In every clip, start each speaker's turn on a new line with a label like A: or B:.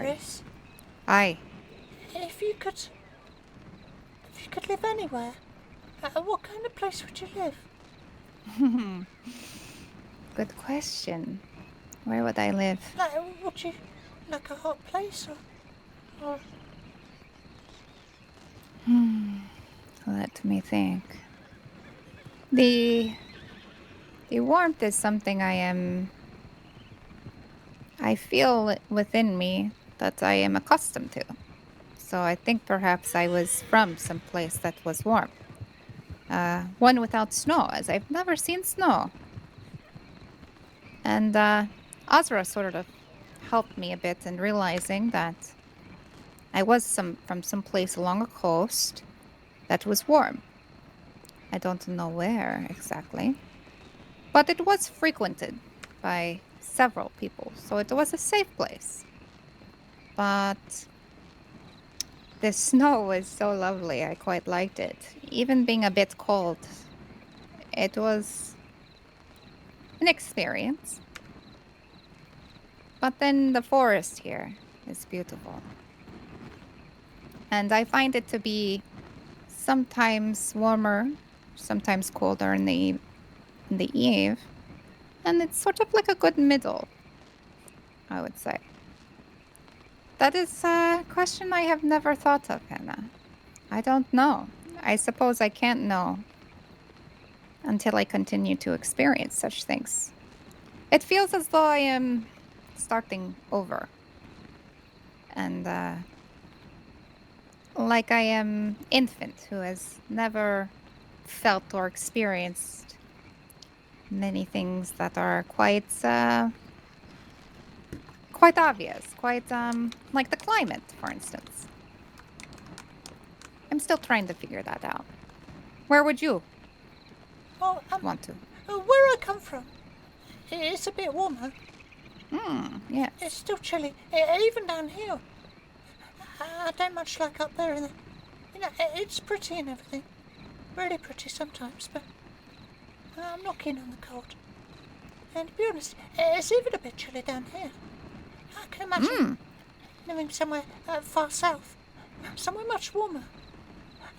A: Seris,
B: Aye.
A: if you could live anywhere, what kind of place would you live?
B: Good question. Where would I live?
A: Like, would you like a hot place or
B: Let me think. The the warmth is something I feel within me that I am accustomed to. So I think perhaps I was from some place that was warm. One without snow, as I've never seen snow. And Azra sort of helped me a bit in realizing that I was from some place along a coast that was warm. I don't know where exactly, but it was frequented by several people, so it was a safe place. But the snow was so lovely, I quite liked it. Even being a bit cold, it was an experience. But then the forest here is beautiful. And I find it to be sometimes warmer, sometimes colder in the eve. And it's sort of like a good middle, I would say. That is a question I have never thought of, Hannah. I don't know. I suppose I can't know until I continue to experience such things. It feels as though I am starting over and like I am infant who has never felt or experienced many things that are quite obvious, quite like the climate, for instance. I'm still trying to figure that out. Where would you
A: oh
B: want to?
A: where I come from? It's a bit warmer. It's
B: Yes.
A: still chilly, even down here. I don't much like up there. It's pretty and everything, really pretty sometimes, but I'm not keen on the cold. And to be honest, it's even a bit chilly down here. I can imagine living somewhere far south, somewhere much warmer,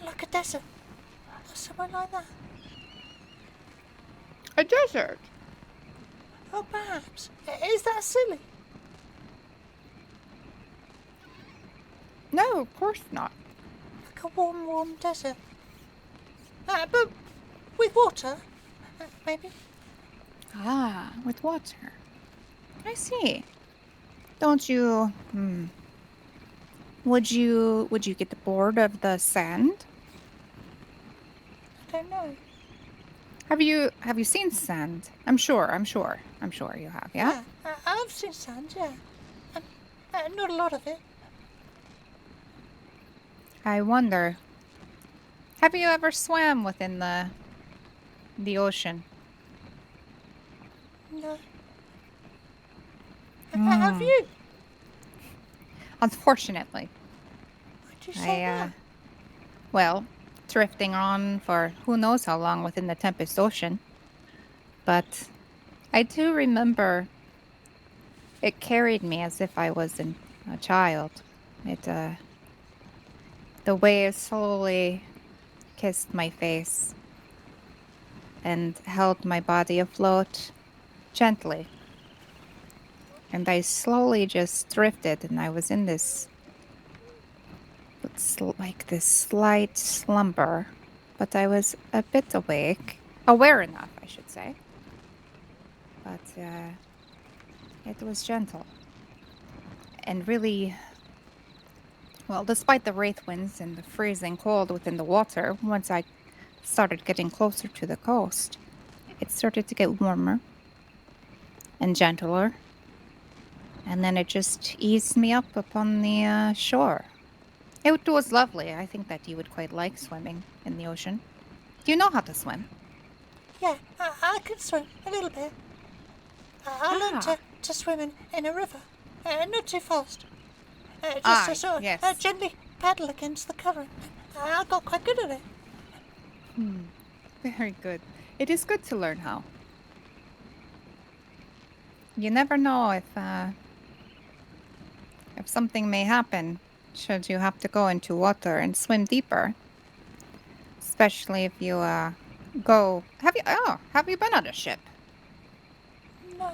A: like a desert, or somewhere like that.
B: A desert?
A: Oh, perhaps. Is that silly?
B: No, of course not.
A: Like a warm desert. But with water, maybe.
B: Ah, with water. I see. Don't you would you get bored of the sand?
A: I don't know.
B: Have you seen sand? I'm sure you have, yeah?
A: Yeah, I've seen sand, yeah. And not a lot of it.
B: I wonder. Have you ever swam within the ocean?
A: No. Have
B: Hmm.
A: you?
B: Unfortunately.
A: Why'd you say
B: I
A: that?
B: well, drifting on for who knows how long within the Tempest Ocean. But I do remember it carried me as if I was a child. It the waves slowly kissed my face and held my body afloat gently. And I slowly just drifted, and I was in like this slight slumber, but I was a bit awake, aware enough, I should say. But it was gentle and really, well, despite the wraith winds and the freezing cold within the water, once I started getting closer to the coast, it started to get warmer and gentler. And then it just eased me up upon the shore. It was lovely. I think that you would quite like swimming in the ocean. Do you know how to swim?
A: Yeah, I can swim a little bit. I learned
B: Ah,
A: to swim in a river. Not too fast. Just
B: ah,
A: to sort of
B: yes.
A: gently paddle against the current. I got quite good at it.
B: Hmm. Very good. It is good to learn how. You never know if something may happen, should you have to go into water and swim deeper. Especially if you go. Have you been on a ship?
A: No,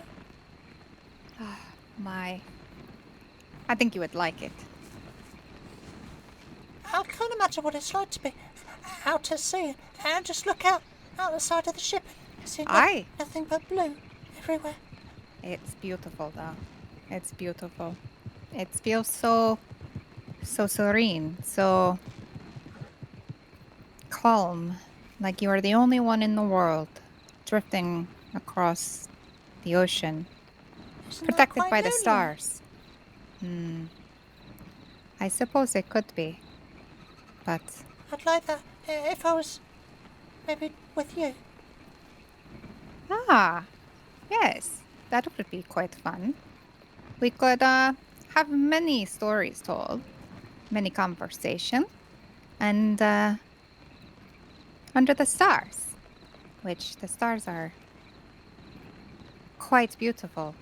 B: My. I think you would like it.
A: I can't imagine what it's like to be out at sea and just look out the side of the ship and see
B: Aye.
A: nothing but blue everywhere.
B: It's beautiful though. It's beautiful. It feels so serene, so calm, like you are the only one in the world drifting across the ocean,
A: Isn't that
B: protected
A: quite
B: by the
A: lonely?
B: stars. Hmm. I suppose it could be, but
A: I'd like that if I was maybe with you.
B: ah, yes, that would be quite fun. We could have many stories told, many conversation, and under the stars, which the stars are quite beautiful,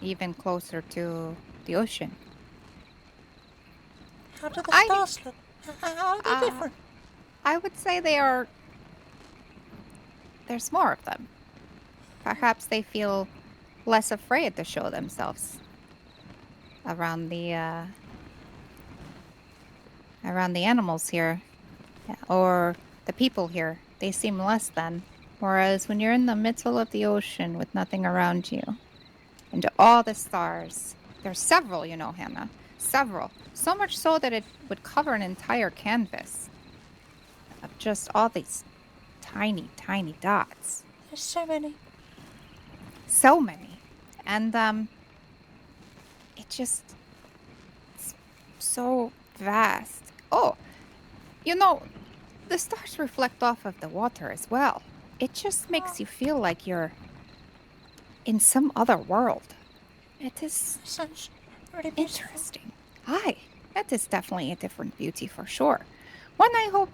B: even closer to the ocean.
A: How do the
B: I
A: stars look? How are they
B: uh,
A: different?
B: I would say there's more of them. Perhaps they feel less afraid to show themselves around the animals here, or the people here. They seem less than. Whereas when you're in the middle of the ocean with nothing around you and all the stars, there's several, Hannah, several. So much so that it would cover an entire canvas of just all these tiny, tiny dots.
A: There's so many.
B: So many. And it just it's so vast. Oh, you know, the stars reflect off of the water as well. It just
A: Oh,
B: makes you feel like you're in some other world. It is
A: sounds really beautiful.
B: interesting. Aye, that is definitely a different beauty for sure. One I hope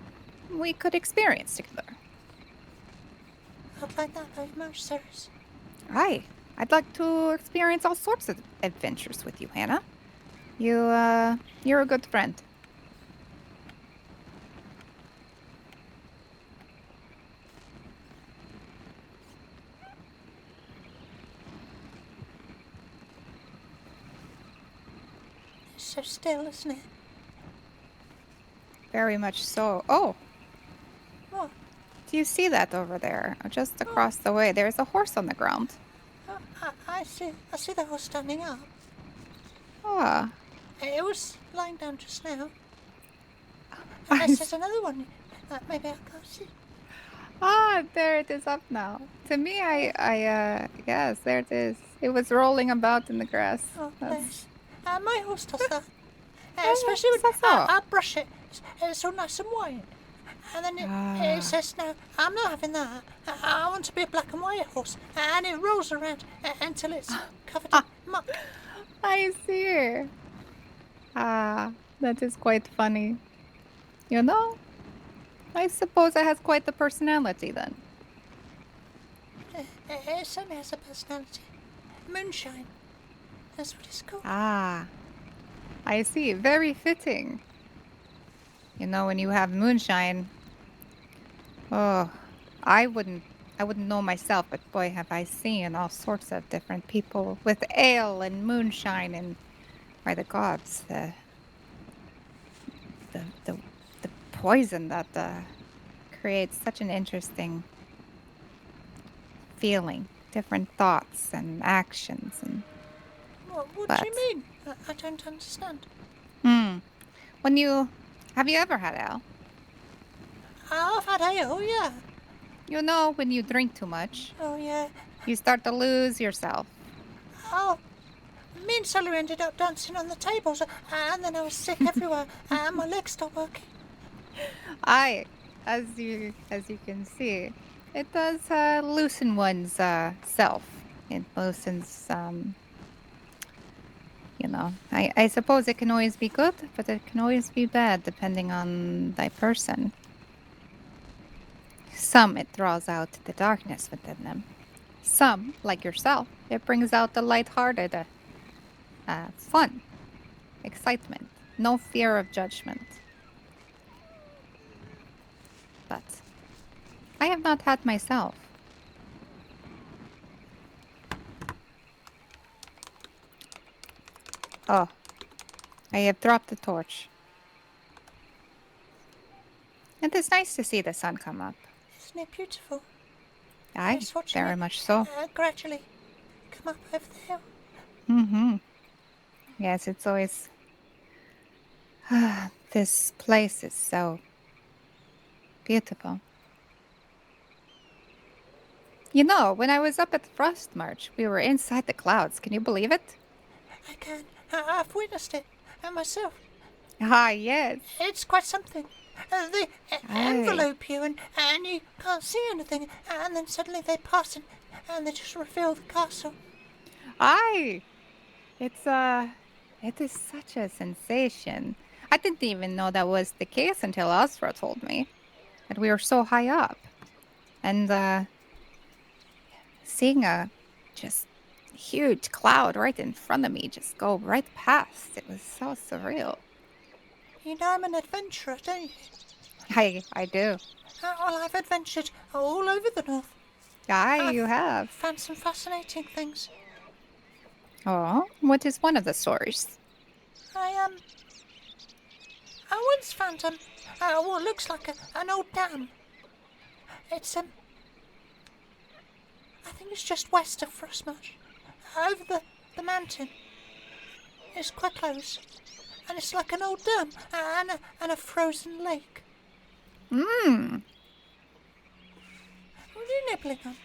B: we could experience together.
A: I'd like that very much, Seris.
B: Aye, I'd like to experience all sorts of adventures with you, Hannah. You're a good friend.
A: It's so still, isn't it?
B: Very much so. Oh,
A: What?
B: do you see that over there? Just
A: Oh,
B: across the way, there's a horse on the ground.
A: I see. I see the horse standing up.
B: Ah,
A: It was lying down just now.
B: I
A: Unless there's another one that maybe I can't see.
B: there it is up now. To me, yes, there it is. It was rolling about in the grass.
A: Oh,
B: That's,
A: thanks. My horse does that.
B: oh,
A: Especially when
B: so.
A: I brush it. It's so nice and white. And then it
B: Ah,
A: says, no, I'm not having that. I want to be a black and white horse. And it rolls around until it's covered in muck.
B: I see. That is quite funny. You know, I suppose it has quite the personality then.
A: It certainly has a personality. Moonshine. That's what it's called.
B: Ah, I see. Very fitting. You know, when you have moonshine, oh, I wouldn't I wouldn't know myself, but boy, have I seen all sorts of different people with ale and moonshine and by the gods, the the the poison that creates such an interesting feeling, different thoughts and actions and
A: What do you
B: but
A: mean? I don't understand.
B: hmm, when you have you ever had ale?
A: I've had ale, yeah.
B: You know, when you drink too much,
A: Oh, yeah.
B: you start to lose yourself.
A: Oh, me and Sally ended up dancing on the tables, and then I was sick everywhere, and my legs stopped working.
B: I, as you can see, it does loosen one's self. It loosens, I suppose it can always be good, but it can always be bad depending on thy person. Some it draws out the darkness within them. Some, like yourself, it brings out the light-hearted, fun. excitement, no fear of judgment. But I have not had myself. Oh, I have dropped the torch. It is nice to see the sun come up.
A: Isn't it beautiful?
B: Aye,
A: Just watching
B: very
A: it
B: much so.
A: gradually come up over the hill.
B: Mm-hmm. Yes, it's always... This place is so beautiful. You know, when I was up at the Frost March, we were inside the clouds. Can you believe it?
A: I can. I've witnessed it myself.
B: Ah, yes.
A: It's quite something. They
B: Aye.
A: envelope you and you can't see anything, and then suddenly they pass and they just reveal the castle.
B: Aye. It's, it is such a sensation. I didn't even know that was the case until Osra told me that we were so high up. And, seeing a just huge cloud right in front of me just go right past, it was so surreal.
A: You know I'm an adventurer, don't you?
B: I do.
A: Well, I've adventured all over the north.
B: Aye, you
A: I've
B: have.
A: found some fascinating things.
B: Oh, what is one of the stories?
A: I I once found what looks like an old dam. It's I think it's just west of Frostmarsh, over the mountain. It's quite close, and it's like an old dam and a frozen lake.
B: Mmm.
A: What are you nibbling on?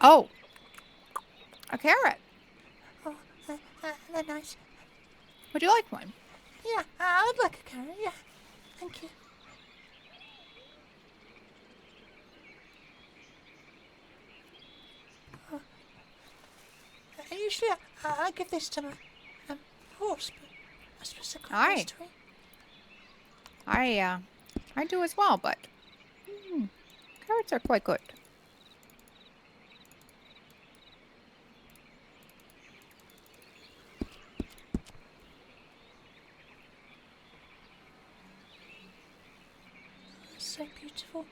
B: Oh, a carrot.
A: Oh, they're nice.
B: Would you like one?
A: Yeah, I'd like a carrot. Yeah, thank you. Usually I give this to my horse, but I suppose I can't
B: Aye.
A: to it.
B: I do as well, but carrots are quite good.
A: It's so beautiful.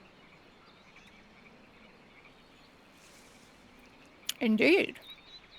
B: Indeed.